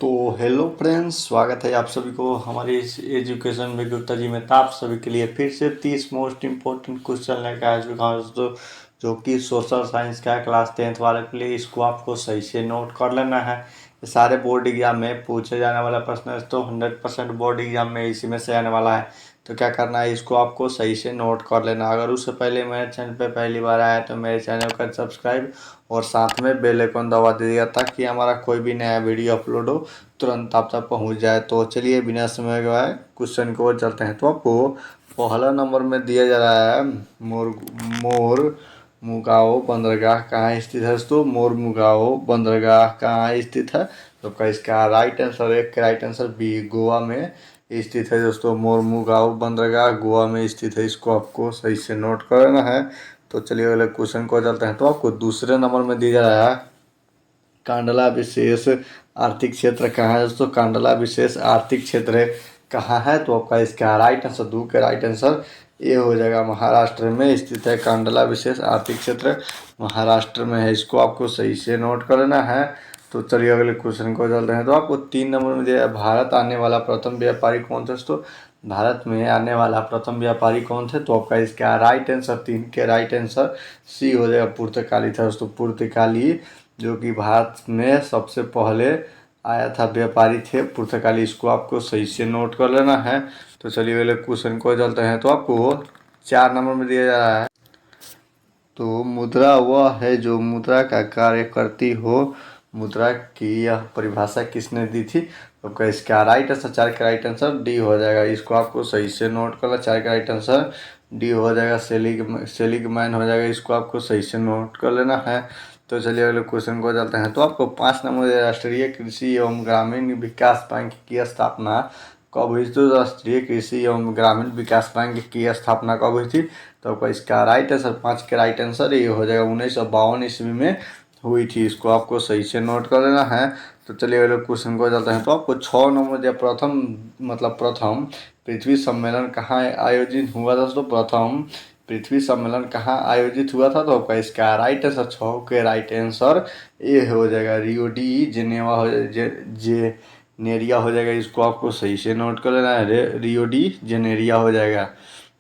तो hello friends, स्वागत है आप सभी को हमारे इस एजुकेशन में गुप्ता जी में। तो आप सभी के लिए फिर से 30 मोस्ट इम्पोर्टेंट क्वेश्चन लेकर आ चुका हूँ दोस्तों, जो कि सोशल साइंस का क्लास 10th वाले के लिए। इसको आपको सही से नोट कर लेना है। ये सारे बोर्ड एग्जाम में पूछे जाने वाला प्रश्न है, तो 100% बोर्ड एग्जाम में इसी में से आने वाला है। तो क्या करना है, इसको आपको सही से नोट कर लेना। अगर उससे पहले मेरे चैनल पे पहली बार आया तो मेरे चैनल को सब्सक्राइब और साथ में बेल आइकन दबा दीजिएगा, ताकि हमारा कोई भी नया वीडियो अपलोड हो तुरंत आप तक पहुंच जाए। तो चलिए बिना समय गवाए क्वेश्चन की ओर चलते हैं। तो आपको पहला नंबर में दिया जा रहा है मोर मोर मुगाओ बंदरगाह कहाँ स्थित है दोस्तों। मोर मुगाओ बंदरगाह कहाँ स्थित है, तो आपका इसका राइट आंसर है, राइट आंसर बी, गोवा में स्थित है दोस्तों। मोर मुगाओ बंदरगाह गोवा में स्थित है। इसको आपको सही से नोट करना है। तो चलिए अगले क्वेश्चन को चलते हैं। तो आपको दूसरे नंबर में दिया जा रहा है कांडला विशेष आर्थिक क्षेत्र कहाँ है दोस्तों। कांडला विशेष आर्थिक क्षेत्र कहाँ है, तो आपका इसका राइट आंसर दो के राइट आंसर ये हो जाएगा, महाराष्ट्र में स्थित है। कांडला विशेष आर्थिक क्षेत्र महाराष्ट्र में है। इसको आपको सही से नोट करना है। तो चलिए अगले क्वेश्चन को चलते हैं। तो आपको 3 नंबर में दिया है भारत आने वाला प्रथम व्यापारी कौन था दोस्तों। भारत में आने वाला प्रथम व्यापारी कौन थे, तो आपका इसका राइट आंसर 3 के राइट आंसर सी हो जाएगा, पुर्तगाली था दोस्तों। पुर्तगाली जो कि भारत में सबसे पहले आया था व्यापारी थे पुर्तगाली। इसको आपको सही से नोट कर लेना है। तो चलिए अगले क्वेश्चन को चलते हैं। तो आपको 4 नंबर में दिया जा रहा है, तो मुद्रा वह है जो मुद्रा का कार्य करती हो। मुद्रा की यह परिभाषा किसने दी थी, तो आपका इसका राइट आंसर 4 का राइट आंसर डी हो जाएगा। इसको आपको सही से नोट करना, 4 का राइट आंसर डी हो जाएगा, सेलिगमैन हो जाएगा। इसको आपको सही से नोट कर लेना है। तो चलिए अगले क्वेश्चन को चलते हैं। तो आपको 5 नंबर राष्ट्रीय कृषि एवं ग्रामीण विकास बैंक की स्थापना कब हुई, तो राष्ट्रीय कृषि एवं ग्रामीण विकास बैंक की स्थापना कब हुई थी, तो आपका इसका राइट आंसर 5 के राइट आंसर ये हो जाएगा, 1952 ईस्वी में हुई थी। इसको आपको सही से नोट कर लेना है। तो चलिए अगले क्वेश्चन को चलते हैं। तो आपको 6 नंबर या प्रथम पृथ्वी सम्मेलन कहाँ आयोजित हुआ था दोस्तों। प्रथम पृथ्वी सम्मेलन कहाँ आयोजित हुआ था, तो आपका इसका राइट आंसर 6 के राइट आंसर ये हो जाएगा, रियो डी जेनेवा हो जेनेरिया हो जाएगा। इसको आपको सही से नोट कर लेना है, रियो डी जेनेरिया हो जाएगा।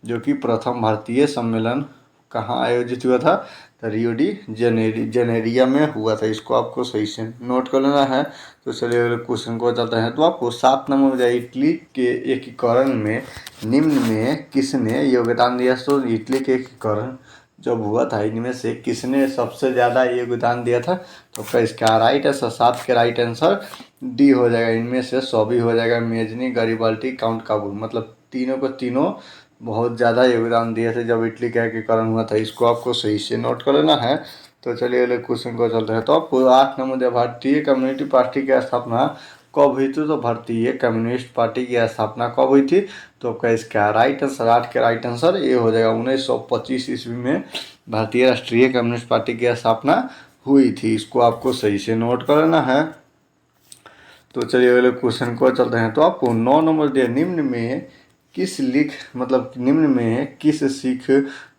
जो कि प्रथम भारतीय सम्मेलन कहाँ आयोजित हुआ था, तो रियो डी जेनेरिया में हुआ था। इसको आपको सही से नोट कर लेना है। तो चलिए अगले क्वेश्चन को चलते हैं। तो आपको 7 नंबर में इटली के एकीकरण में निम्न में किसने योगदान दिया, तो इटली के एकीकरण जब हुआ था इनमें से किसने सबसे ज़्यादा योगदान दिया था, तो आपका इसका राइट आंसर 7 के राइट आंसर डी हो जाएगा। इनमें से सभी हो जाएगा, मेजनी, गरिबाल्टी, काउंट काबूल, मतलब तीनों को तीनों बहुत ज़्यादा योगदान दिए थे जब इटली का एकीकरण हुआ था। इसको आपको सही से नोट कर लेना है। तो चलिए अगले क्वेश्चन को चलते हैं। तो आपको 8 नंबर भारतीय कम्युनिटी पार्टी की स्थापना कब हुई थी, तो भारतीय कम्युनिस्ट पार्टी की स्थापना कब हुई थी, तो आपका इसका राइट आंसर 8 के राइट आंसर ये हो जाएगा, 1925 ईस्वी में भारतीय राष्ट्रीय कम्युनिस्ट पार्टी की स्थापना हुई थी। इसको आपको सही से नोट कर लेना है। तो चलिए अगले क्वेश्चन को चलते हैं। तो आपको 9 नंबर दिया, निम्न में किस सिख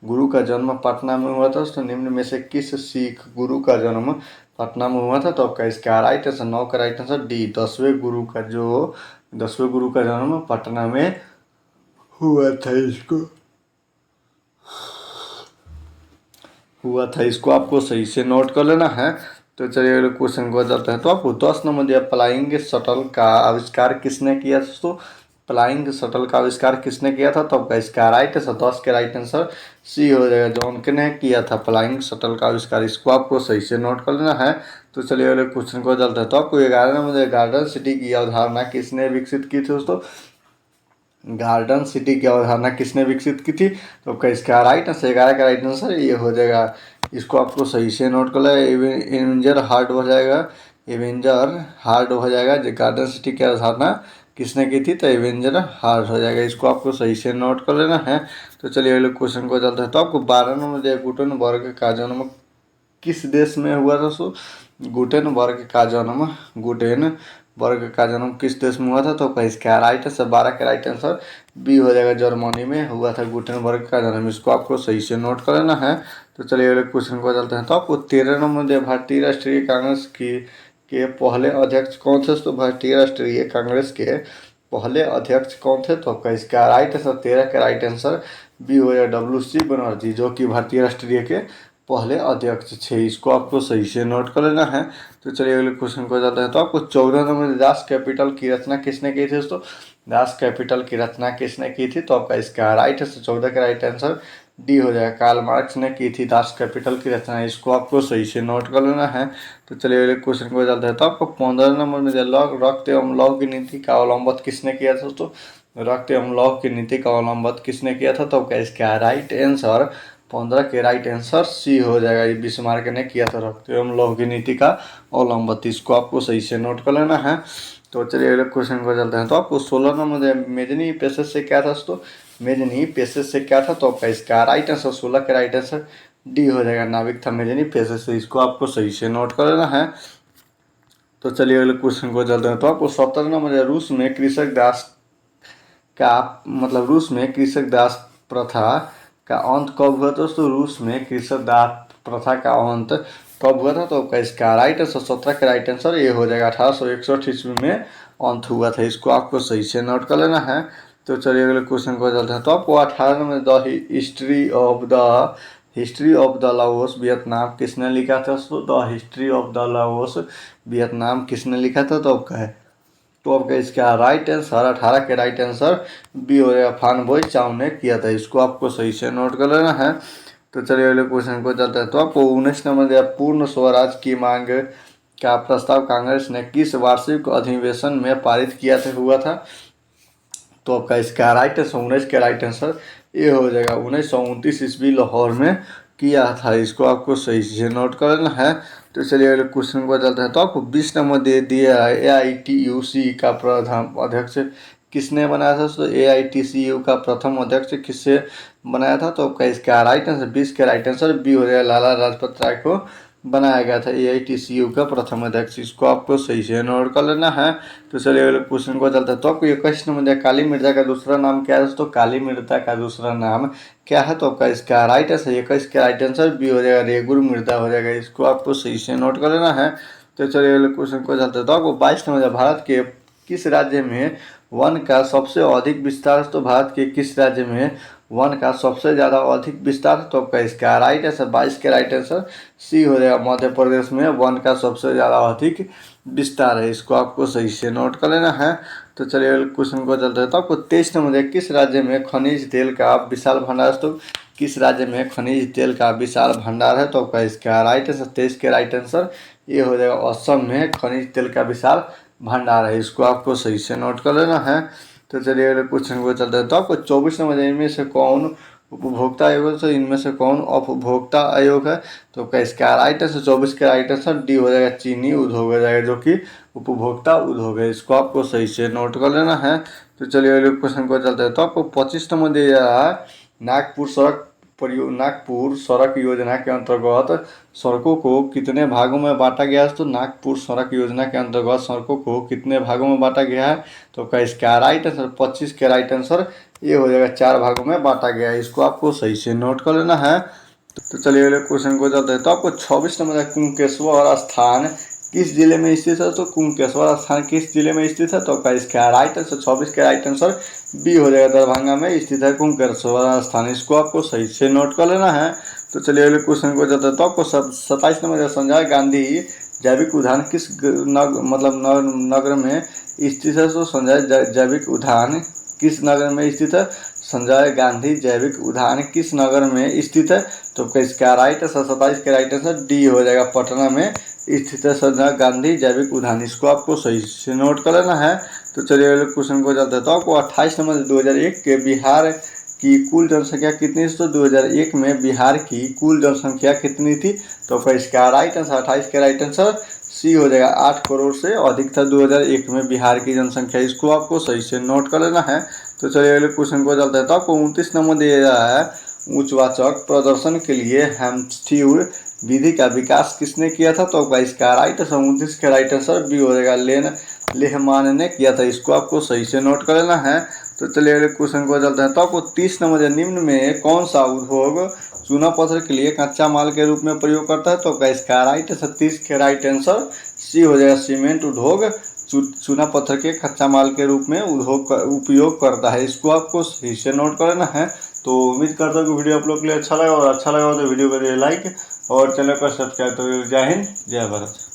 गुरु का जन्म पटना में हुआ था, तो निम्न में से किस सिख गुरु का जन्म पटना में हुआ था, तो आपका इसका राइट आंसर 9 का राइट आंसर डी, 10वें गुरु का जन्म पटना में हुआ था। इसको आपको सही से नोट कर लेना है। तो चलिए अगले क्वेश्चन को चलते हैं। तो आपको 10 नंबर दिया, फ्लाइंग शटल का आविष्कार किसने किया, दोस्तों फ्लाइंग शटल का आविष्कार किसने किया था, तो आपका इसका राइट आंसर 10 के राइट आंसर सी हो जाएगा, जॉन ने किया था फ्लाइंग शटल का आविष्कार। इसको आपको सही से नोट कर लेना है। तो चलिए अगले क्वेश्चन को चलते हैं। तो आपको 11 नंबर गार्डन सिटी की अवधारणा किसने विकसित की थी दोस्तों। गार्डन सिटी की अवधारणा किसने विकसित की थी, तो आपका इसका राइट आंसर 11 का राइट आंसर ये हो जाएगा। इसको आपको सही से नोट कर लें, एवेंजर हार्ड हो जाएगा, जो गार्डन सिटी की अवधारणा किसने की थी, तो एवेंजर हार्ड हो जाएगा। इसको आपको सही से नोट कर लेना है। तो चलिए अगले क्वेश्चन को चलते हैं। तो आपको 12 नंबर गुटेनबर्ग का जन्म किस देश में हुआ था, सो गुटेनबर्ग का जन्म किस देश में हुआ था, तो इसका राइट आंसर 12 का राइट आंसर बी हो जाएगा, जर्मनी में हुआ था गुटेनबर्ग का जन्म। इसको आपको सही से नोट कर लेना है। तो चलिए अगले क्वेश्चन को चलते हैं। तो आपको 13 नंबर भारतीय राष्ट्रीय कांग्रेस के पहले अध्यक्ष कौन थे? तो भारतीय राष्ट्रीय कांग्रेस के पहले अध्यक्ष कौन थे? तो आपका इसका राइट आंसर 13 का राइट आंसर बी हो जाएगा WC बनर्जी, जो कि भारतीय राष्ट्रीय के पहले अध्यक्ष थे। इसको आपको सही से नोट कर लेना है। तो चलिए अगले क्वेश्चन को जाता है। तो आपको 14 नंबर दास कैपिटल की रचना किसने की थी दोस्तों? दास कैपिटल की रचना किसने की थी? तो आपका इसका राइट आंसर 14 का राइट आंसर डी हो जाएगा, कार्ल मार्क्स ने की थी दास कैपिटल की रचना। इसको आपको सही से नोट कर लेना है। तो चलिए अगले क्वेश्चन को जाते हैं। तो आपको 15 नंबर में रक्त एवं लौह की नीति का अवलंबन किसने किया था दोस्तों? रक्त एवं लौह की नीति का अवलंबन किसने किया था? तो इसका राइट आंसर 15 के राइट आंसर सी हो जाएगा, ये बिस्मार्क ने किया था रक्त एवं लौह की नीति का अवलंबन। इसको आपको सही से नोट कर लेना है। तो चलिए अगले क्वेश्चन को चलते हैं। तो आपको 16 नंबर मेजनी पेशेस से क्या था दोस्तों? मेजनी पेशेस से क्या था? तो आपका इसका राइट आंसर 16 का राइट आंसर डी हो जाएगा, नाविक था मेजनी पेशेस से। इसको आपको सही से नोट कर लेना है। तो चलिए अगले क्वेश्चन को चलते हैं। तो आपको 17 नंबर रूस में कृषक दास का रूस में कृषक दास प्रथा का अंत कब हुआ? दोस्तों रूस में कृषक दास प्रथा का अंत कब हुआ था? तो आपका इसका राइट आंसर 17 का राइट आंसर ये हो जाएगा 1861 ईस्वी में अंत हुआ था। इसको आपको सही से नोट कर लेना है। तो चलिए अगले क्वेश्चन को चलते हैं। तो आपको 18 में the history of the Laos Vietnam किसने लिखा था? The history of the Laos Vietnam किसने लिखा था? तो आपका है तो आपका इसका राइट आंसर 18 के राइट आंसर बी हो जाएगा, फान बोई चाव ने किया था। इसको आपको सही से नोट कर लेना है। तो चलिए अगले क्वेश्चन को चलते हैं। तो आपको 19 नंबर पूर्ण स्वराज की मांग का प्रस्ताव कांग्रेस ने किस वार्षिक अधिवेशन में पारित हुआ था? तो आपका इसका राइट आंसर 19 के राइट आंसर ये हो जाएगा, 1929 ईस्वी लाहौर में किया था। इसको आपको सही से नोट कर लेना है। तो चलिए अगले क्वेश्चन को चलते हैं। तो आपको 20 नंबर दे दिया है, AITUC का प्रथम अध्यक्ष किसने बनाया था? तो AITCU का प्रथम अध्यक्ष किससे बनाया था? तो आपका इसका राइट आंसर 20 के राइट आंसर बी हो जाएगा, लाला लाजपत राय को बनाया गया था AITCU का प्रथम अध्यक्ष। इसको आपको सही से नोट कर लेना है। तो चलिए अगले क्वेश्चन को चलता है। तो आपको 21 नंबर काली मृदा का दूसरा नाम क्या है? तो काली मृदा का दूसरा नाम क्या है? तो आपका इसका राइट आंसर 21 का राइट आंसर बी हो जाएगा, रेगुर मृदा हो जाएगा। इसको आपको सही से नोट कर लेना है। तो चलिए अगले क्वेश्चन को चलते हैं। तो आपको 22 नंबर भारत के किस राज्य में वन का सबसे अधिक विस्तार? तो भारत के किस राज्य में वन का सबसे ज़्यादा अधिक विस्तार? तो आपका इसका राइट आंसर 22 के राइट आंसर सी हो जाएगा, मध्य प्रदेश में वन का सबसे ज़्यादा अधिक विस्तार है। इसको आपको सही से नोट कर लेना है। तो चलिए क्वेश्चन को चलते हैं। तो आपको 23 नंबर किस राज्य में खनिज तेल का विशाल भंडार? तो किस राज्य में खनिज तेल का विशाल भंडार है? तो आपका इसका राइट आंसर 23 के राइट आंसर ये हो जाएगा, असम में खनिज तेल का विशाल भंडार है। इसको आपको सही से नोट कर लेना है। तो चलिए अगले क्वेश्चन को चलते हैं। तो आपको 24 नंबर इनमें से कौन उपभोक्ता आयोग? तो इनमें से कौन उपभोक्ता आयोग है? तो इसका राइट आंसर 24 का राइट आंसर डी हो जाएगा, चीनी उद्योग हो जाएगा, जो कि उपभोक्ता उद्योग है। इसको आपको सही से नोट कर लेना है। तो चलिए अगले क्वेश्चन को चलते हैं। तो आपको 25 नंबर दिया जा रहा है, नागपुर सड़क योजना के अंतर्गत सड़कों को कितने भागों में बांटा गया है? तो नागपुर सड़क योजना के अंतर्गत सड़कों को कितने भागों में बांटा गया है? तो इसका राइट आंसर 25 के राइट आंसर ये हो जाएगा, 4 भागों में बांटा गया है। इसको आपको सही से नोट कर लेना है। तो चलिए अगले क्वेश्चन को चलते हैं। तो आपको 26 नंबर कुंकेश्वर स्थान किस जिले में स्थित है? तो कुंकेश्वर स्थान किस जिले में स्थित है? तो इसका राइट आंसर 26 के राइट आंसर बी हो जाएगा, दरभंगा में स्थित है कुंकेश्वर स्थान। इसको आपको सही से नोट कर लेना है। तो चलिए अगले क्वेश्चन को चलते हैं। तो आपको 27 नंबर संजय गांधी जैविक उद्यान किस नगर में स्थित है? तो संजय जैविक उद्यान किस नगर में स्थित है? संजय गांधी जैविक उद्यान किस नगर में स्थित है? तो इसका राइट आंसर 27 के राइट आंसर डी हो जाएगा, पटना में स्थित है संजय गांधी जैविक उद्यान। इसको आपको सही से नोट कर लेना है। तो चलिए अगले क्वेश्चन को चलते हैं। तो आपको 28 नंबर 2001 के बिहार की कुल जनसंख्या कितनी थी? तो 2001 में बिहार की कुल जनसंख्या कितनी थी? तो इसका राइट आंसर 28 के राइट आंसर सी हो जाएगा, 8 करोड़ से अधिक था 2001 में बिहार की जनसंख्या। इसको आपको सही से नोट कर लेना है। तो चलिए अगले क्वेश्चन को चलते हैं। तो आपको 29 नंबर दिया जा रहा है, उच्चवाचक प्रदर्शन के लिए हैम्स्ट्यूड विधि का विकास किसने किया था? तो इसका राइट आंसर 29 का राइट आंसर बी हो जाएगा, लेहमान ने किया था। इसको आपको सही से नोट कर लेना है। तो चलिए अगले क्वेश्चन को चलते हैं। तो आपको 30 नंबर निम्न में कौन सा उद्योग चूना पत्थर के लिए कच्चा माल के रूप में प्रयोग करता है? तो इसका राइट आंसर 30 के राइट आंसर सी हो जाएगा सीमेंट उद्योग चूना पत्थर के कच्चा माल के रूप में उद्योग उपयोग करता है। इसको आपको सही से नोट करना है। तो उम्मीद करता हूँ कि वीडियो आप लोग के लिए अच्छा लगा, और अच्छा लगा हो तो वीडियो को लाइक और चैनल को सब्सक्राइब। तो जय हिंद, जय भारत।